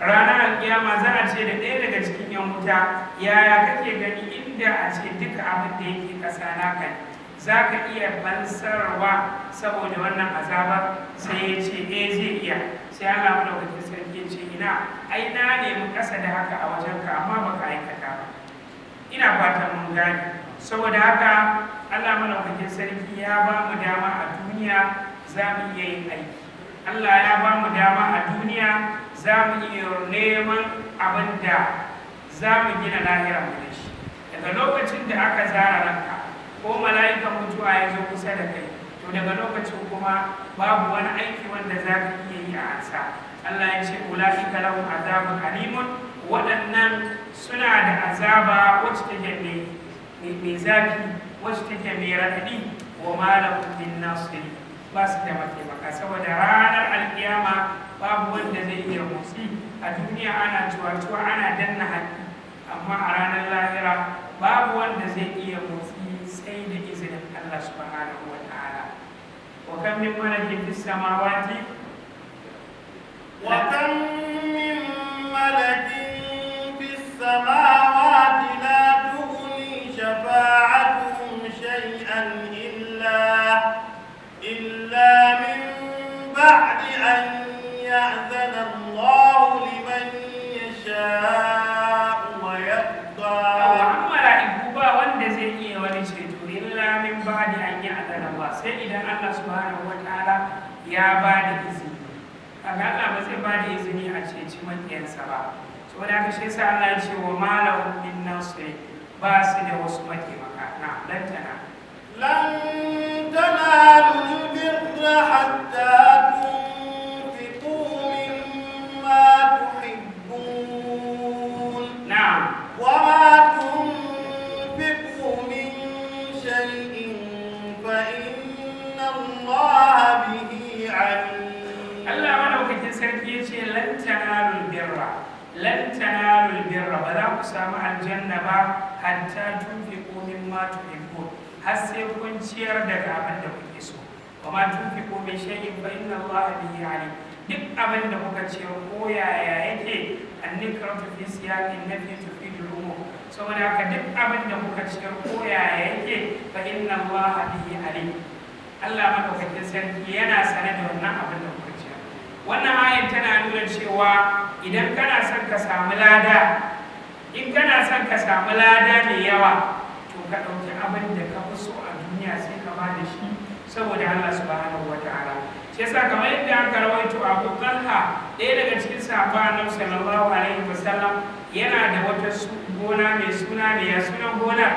ranar alkiyama za a ce da ɗaya daga cikin yan wuta, yaya kake gani inda a ce duka abin da yake ƙasa naka ne, za ka iya fansarwa saboda wannan azabar? Sai ya ce zai iya. Sai Allah madaukakin sarki ya ce ina, ai na nemi ƙasa da haka a wajenka amma baka aikata ba. Ina fatan mun gane. Saboda haka Allah madaukakin sarki ya ba mu dama a duniya za mu iya yin aiki. Allah ya ba mu dama a duniya za mu iya neman abin da za mu gina lahirar mu da shi. Daga lokacin da aka zara ranka ko mala'ikan mutuwa ya zo kusa da kai, to daga lokacin kuma babu wani aiki wanda za ka iya yi a ansa. Allah ya ce ula'ika lahum azabun alimun, waɗannan suna da azaba wacce take mai zafi, wacce take mai raɗaɗi, wa ma lahum min nasiri, ba su da mataimaka. Saboda ranar alkiyama babu wanda zai iya motsi. A duniya ana cuwa-cuwa ana danna haƙƙi, amma a ranar lahira babu wanda zai iya motsi sai da izinin Allah subhanahu wa ta'ala. Wa kam min malakin fis samawati وكم من ملك في السماوات لا تغني شفاعتهم شيئا إلا من بعد أن يأذن الله لمن يشاء ويرضى. mala'iku ba wanda zai iya wani ceto illa min ba'di an ya'zana Allah, sai idan Allah subhanahu wa ta'ala ya ba da izini. Kaga Allah ba zai ba da izini a ceci makiyansa ba. Saboda haka shi yasa Allah ya ce wa ma lahum min nasir, ba su da wasu mataimaka. Na lan tanalu albirra hatta tunfiqu mimma tuhibbun. Na'am. Wa ma tunfiqu min shay'in fa inna Allaha bihi alim. Allah madaukakin sarki ya ce lan tanalul birra, ba za ku samu aljanna ba hatta tunfiqu mimma tuhibbun, har sai kun ciyar daga abin da kuke so. Wa ma tunfiqu min shay'in fa inna Allaha bihi alim. Duk abin da kuka ciyar ko yaya yake, annikratu fi siyaqin nafi tufidul umum. Saboda haka duk abin da kuka ciyar ko yaya yake, fa inna Allaha bihi alim. Allah madaukakin sarki yana sane da wannan abin da kuka ciyar. Wannan ayat tana nuna cewa idan kana son ka samu lada, in kana son ka samu lada mai yawa, to ka ɗauki abin da ka fi so a duniya sai ka ba da shi saboda Allah subhanahu wa ta'ala. Shi yasa kamar yadda aka rawaito Abu Talha, ɗaya daga cikin sahabban Annabi sallallahu alaihi wasallam, yana da wata gona mai suna ne, ya sunan gonar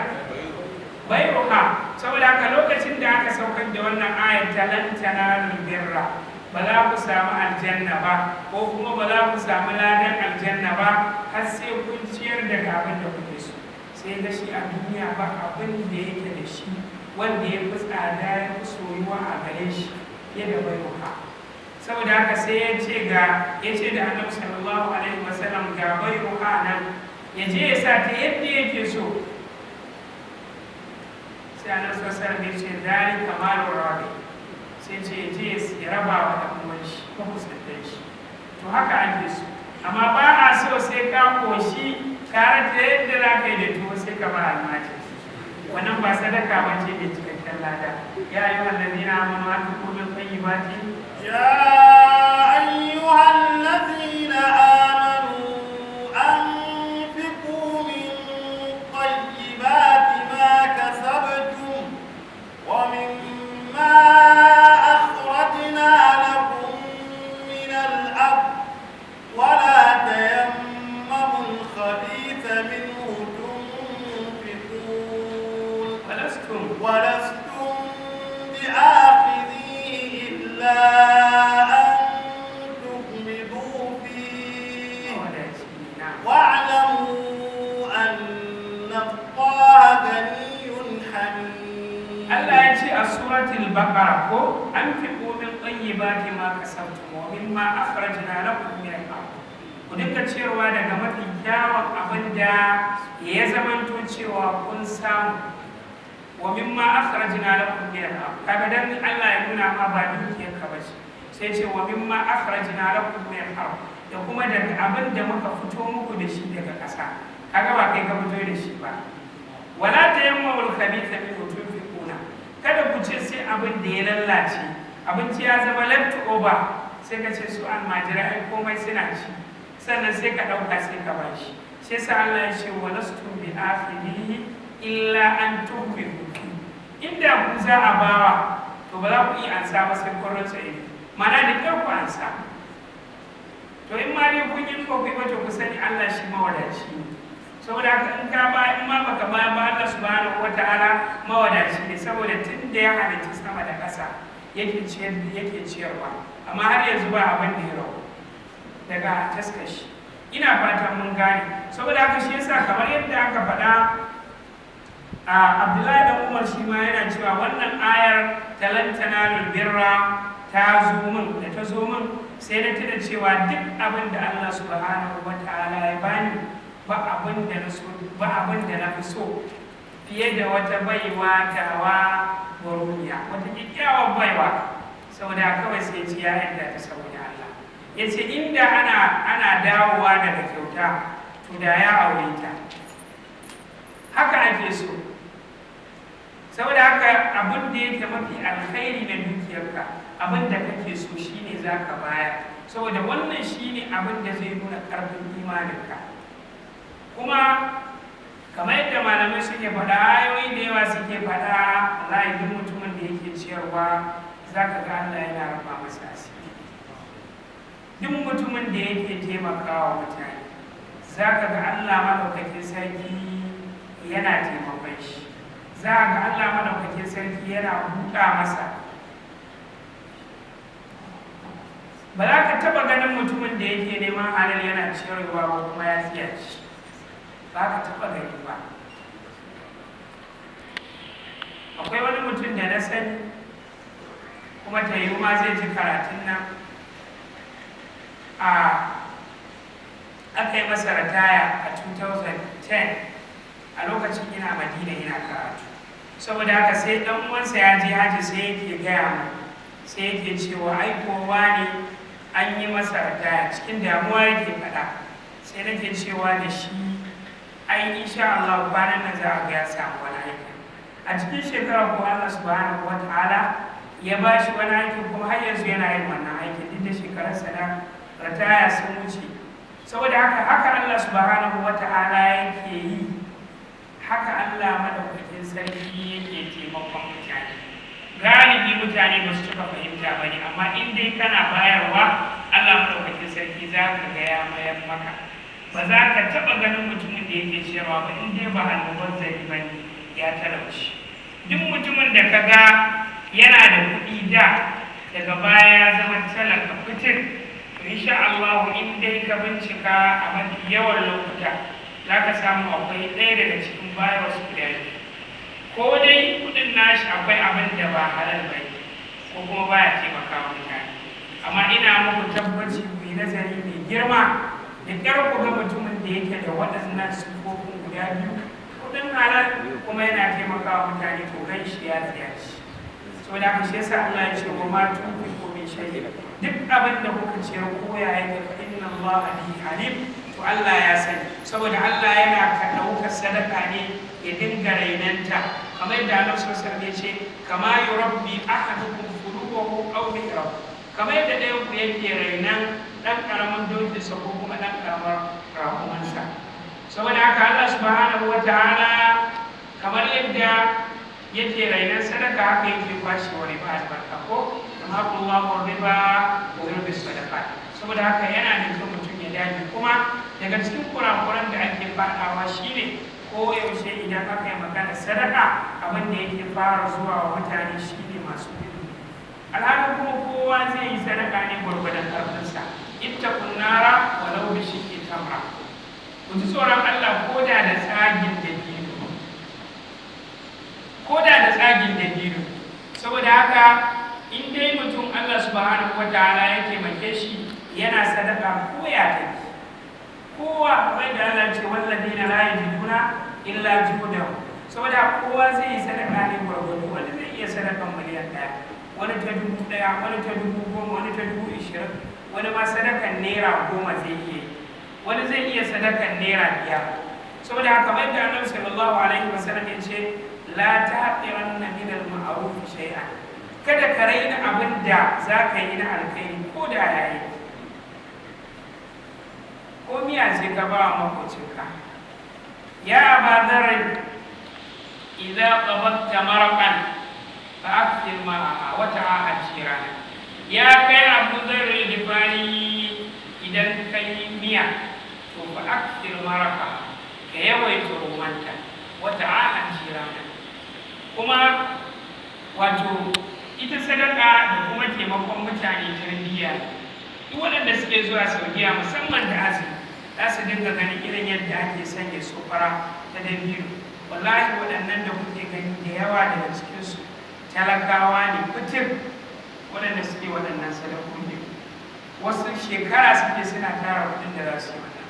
Bairuha. Saboda haka lokacin da aka saukar da wannan ayat ta lan tanalul birra, ba za ku samu aljanna ba ko kuma ba za ku samu ladan aljanna ba har sai kun ciyar daga abin da kuke so. Sai ga shi a duniya ba abin da yake da shi wanda ya fi tsada ya fi soyuwa a gare shi fiye da Bairuha. Saboda haka sai ya ce da Annabi sallallahu alaihi wasallam ga Bairuha nan, ya je ya sa ta yadda yake so. Sai Annabi sallallahu alaihi wasallam ya ce zalika malur rabi, sai ce je ya raba wa ɗan uwan shi ko kusantar shi. To haka ake so, amma ba a so sai ka koshi tare da yadda za ka yi da tuwo sai ka ba almajiri. Wannan ba sadaka ba ce mai cikakken lada. Ya ayyuhal ladina amanu anfiqu min tayyibati. Ya ayyuhal ladina amanu anfiqu min tayyibati ma kasabtum wa mimma tayyibati ma kasabtum wa mimma akhrajna lakum min al-ardh. Ku dinga ciyarwa daga mafi kyawun abin da ya zamanto cewa kun samu. Wa mimma akhrajna lakum min al-ardh. Kaga dan Allah ya nuna ma ba dukiyar ka bace. Sai ce wa mimma akhrajna lakum min al-ardh. Da kuma daga abin da muka fito muku da shi daga ƙasa. Kaga ba kai ka fito da shi ba. Wala tayammamul khabitha minhu tunfiquna. Kada ku ce sai abin da ya lallace, abinci ya zama left over, sai ka ce su almajirai komai suna ci. Sannan sai ka ɗauka sai ka bashi. Shi yasa Allah ya ce wa lastum bi akhirihi illa an tuhmidu. Inda ku za a bawa to ba za ku iya ansa ba sai kun rantsa ido. Mana da kyau ku ansa. To in ma dai kun yi ko kai to ku sani Allah shi mawadaci ne. Saboda haka in ka ba in ma baka ba Allah subhanahu wataala mawadaci ne, saboda tun da ya halitta sama da ƙasa yake ciyarwa, amma har yanzu ba abin da ya rabu daga taskashi. Ina fatan mun gane. Saboda haka shi yasa kamar yadda aka faɗa Abdullahi dan Umar shi ma yana cewa wannan ayar talan tanalul birra ta zo min, da ta zo min sai na tuna cewa duk abin da Allah subhanahu wataala ya bani ba abin da na fi so fiye da wata baiwa tawa baruniya, wata kyakkyawar baiwa. Saboda kawai sai ce ya yadda ta saboda Allah. Ya ce inda ana dawowa daga kyauta to da ya aure ta. Haka ake so. Saboda haka abin da yake mafi alkhairi na dukiyarka, abin da kake so shine zaka bayar. Saboda wannan shine abin da zai nuna ƙarfin imaninka. Kuma kamar yadda malamai suke faɗa, ayoyi da yawa suke faɗa, wallahi duk mutumin da yake ciyarwa zaka ga Allah yana rufa masa asiri. Duk mutumin da yake taimakawa mutane zaka ga Allah madaukakin sarki yana taimakon shi. Za ga Allah madaukakin sarki yana buɗa masa. Ba za ka taɓa ganin mutumin da yake neman halal yana ciyarwa ba kuma ya tsiyaci. Ba ka taɓa gani ba. Akwai wani mutum da na sani, kuma ta yi ma zai ji karatun nan, aka yi masa ritaya a 2010 a lokacin ina Madina ina karatu. Saboda haka sai ɗan uwansa ya je haji sai yake gaya mu, sai yake cewa ai kowa ne an yi masa ritaya, cikin damuwa yake faɗa. Sai nake cewa da shi ai insha Allah kwanan nan za a ga ya samu wani aiki. A cikin shekara ko Allah subhanahu wataala ya ba shi wani aiki, kuma har yanzu yana yin wannan aiki duk da shekararsa na ritaya sun wuce. Saboda haka Allah subhanahu wataala yake yi, haka Allah madaukakin sarki yake taimakon mutane. Galibi mutane ba su cika fahimta ba ne, amma in dai kana bayarwa Allah madaukakin sarki za ka ga ya mayar maka. Ba za ka taɓa ganin mutumin da yake ciyarwa ba in dai ba almubazzari ba ne, ya talauci. Duk mutumin da ka ga yana da kuɗi daga baya ya zama talaka fitir, to insha Allah in dai ka bincika a mafi yawan lokuta za ka samu akwai ɗaya daga cikin bayarwa su guda biyu. Ko dai kuɗin nashi akwai abin da ba halal ba ko kuma baya taimakawa mutane. Amma ina muku tabbaci ku yi nazari mai girma da ƙyar ku ga mutumin da yake da waɗannan sifofin guda biyu, kuɗin halal kuma yana taimakawa mutane, to gan shi ya tsiyaci. Saboda haka shi yasa Allah ya ce wa ma tunfiqu min shay'in, duk abin da kuka ciyar ko ya yake fa inna Allah bihi alim, to Allah ya sani. Saboda Allah yana ka ɗaukar sadaka ne ya dinga rainanta, kamar yadda Allah sallallahu alaihi wasallam ya ce kama yurabbi ahadukum fuluwahu aw bi'rahu, kamar yadda ɗayan ku yake rainan ɗan ƙaramin dokinsa ko kuma ɗan ƙaramar raƙumansa. Saboda haka Allah subhanahu wataala kamar yadda yake rainan sadaka, haka yake kwashewa riba albarka, ko kama Allahu riba wa yurbi sadaqat. Saboda haka yana da kyau mutum ya dage. Kuma daga cikin kurakuran da ake faɗawa shine ko yaushe idan aka yi magana sadaka, abin da yake fara zuwa wa mutane shine masu kuɗi. Alhalin kuma kowa zai yi sadaka ne gwargwadon ƙarfinsa. Ittaqun nara walau bi shiqqi tamra. Ku ji tsoron Allah ko da tsagin dabino. Ko da tsagin dabino. Saboda haka in dai mutum Allah subhanahu subhanahu wataala ya taimake shi yana sadaka ko ya take. Kowa kamar da Allah ce walladina la yajiduna illa juhudahum, saboda kowa zai yi sadaka ne gwargwado. Wani zai iya sadakan miliyan 1, wani ta 1,000, wani ta 10,000, wani ta 20,000, wani ma sadakan naira 10 zai iya, wani zai iya sadakan naira 5. saboda haka kamar da Annabi sallallahu alaihi wasallam ya ce la taqiranna min al-ma'ruf shay'an, kada ka raina abin da za ka yi na alkhairi ko da yayi. Ko miya ce ka ba makocinka, ya Aba Dharr idza qabatta maraqan fa akthir ma'a wa ta'ahad jirana. Ya kai Abu Dharr al-Ghifari, idan kai miya to fa akthir maraqa, ka yawaita romanta, wa ta'ahad jirana. Kuma wato ita sadaka da kuma taimakon mutane tarbiyya, duk waɗanda suke zuwa Saudiya musamman da azumi za su dinga ganin irin yadda ake sanya sufura ta dabino. Wallahi waɗannan da kuke gani da yawa daga cikinsu talakawa ne fitir waɗanda suke waɗannan sadakoki. Wasu shekara suke suna tara kuɗin da za su yi wannan.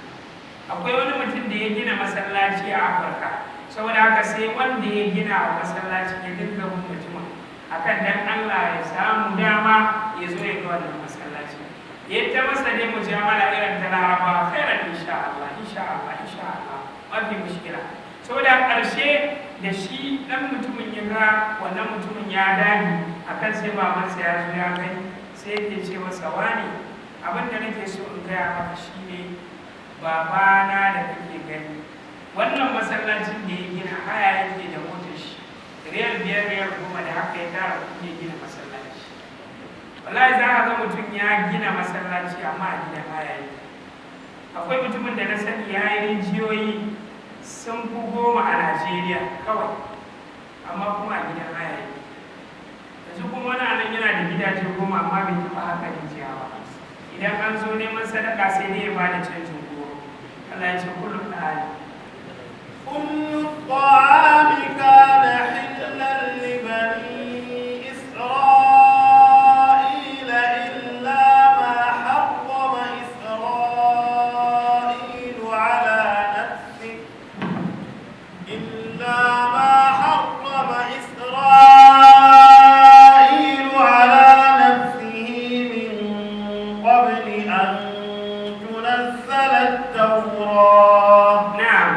Akwai wani mutum da ya gina masallaci a Afirka, saboda haka sai wanda ya gina a masallaci ya dinga bin mutumin akan dan Allah ya samu dama ya zo ya ga wannan masallaci. Ya ta masa dai mujamala irin ta Laraba, khairan insha Allah mafi mushkila. Saboda ƙarshe da shi dan mutumin ya ga wannan mutumin ya dani akan sai babansa ya zo ya gani, sai yake ce masa wani abin da nake so in gaya maka shine babana da kake gani wannan masallacin da ya gina haya yake da motar shi riyal 5 riyal 10 da haka ya tara kuɗi ya gina masallaci. Wallahi za ka ga mutum ya gina masallaci amma a gidan haya yake. Akwai mutumin da na sani ya yi rijiyoyi sun fi 10 a Najeriya kawai, amma kuma a gidan haya yake. Yanzu kuma wani anan yana da gidaje 10 amma bai taɓa haka rijiya ba. Idan an zo neman sadaka sai dai ya ba da canjin goro. Allah ya ce kullum da hali. كل الطعام كان حلا لبني إسرائيل إلا ما حرم إسرائيل على نفسه من قبل أن تنزل التوراة. نعم.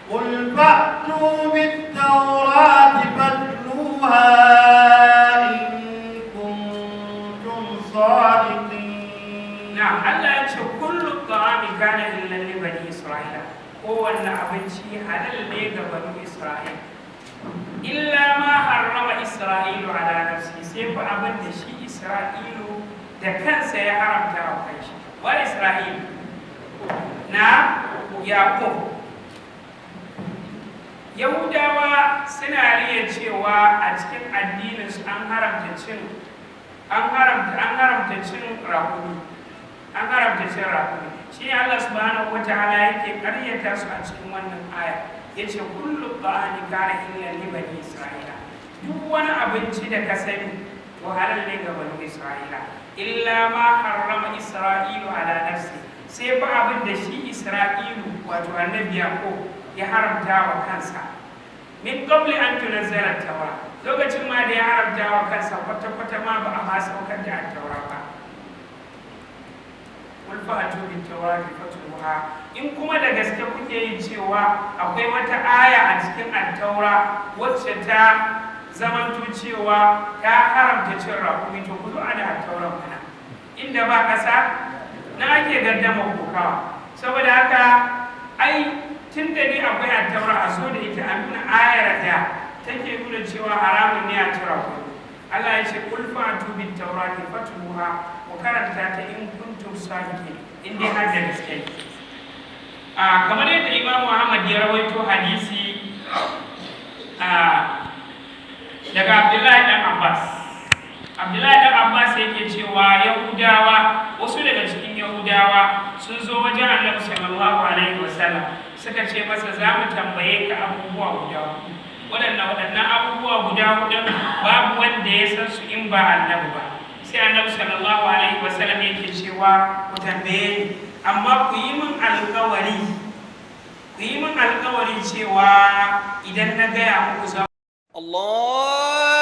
قل فأتوا بالتوراة فاتلوها إن كنتم صادقين. نعم. الله يقول كل الطعام كان إلا لبني إسرائيل، هو أن أبنشي على الليل بني إسرائيل إلا ما حرم إسرائيل على نفسه، سيف أبنشي إسرائيل da kansa ya haramta wa kanshi. Wa Isra'il na Yaqub. Yahudawa suna riya cewa a cikin addininsu an haramta cin rakumi. An haramta cin rakumi. Shi Allah subhanahu wataala yake karyata su a cikin wannan aya. Yace kullu ta'ani kana illa li bani Isra'ila. Duk wani abinci da ka sani to halal ne ga bani Isra'ila. Illa ma harrama Isra'ilu ala nafsi, sai fa abin da shi Isra'ilu wato annabi Yaqub ya haramta wa kansa. Min qabli an tunazzala at-taura, lokacin ma da ya haramta wa kansa kwata ma ba a ma saukar da at-taura ba. Qul fa'tu bit-taurati fatluha, in kuma da gaske kuke yin cewa akwai wata aya a cikin at-taura wacce ta zamanto cewa ta haramta cin rakumi, to ku zo ana tauran mana inda ba ƙasa na ake gaddama kokawa. Saboda haka ai tun da ni akwai a taura a so da ita a nuna ayar da take nuna cewa haramun ne a ci rakumi. Allah ya ce kul fa'tu bit taurati fatluha, ku karanta ta in kuntum sadiqin, in dai har da gaske. Kamar yadda Imam Muhammad ya rawaito hadisi daga Abdullahi dan Abbas. Abdullahi dan Abbas yake cewa Yahudawa, wasu daga cikin Yahudawa sun zo wajen Annabi sallallahu alaihi wasallam suka ce masa za mu tambaye ka abubuwa guda huɗu. Waɗannan abubuwa guda huɗu babu wanda ya san su in ba Annabi ba. sai annabi sallallahu alaihi wasallam yake cewa ku tambaye ni amma ku yi min alƙawari cewa idan na gaya muku za الله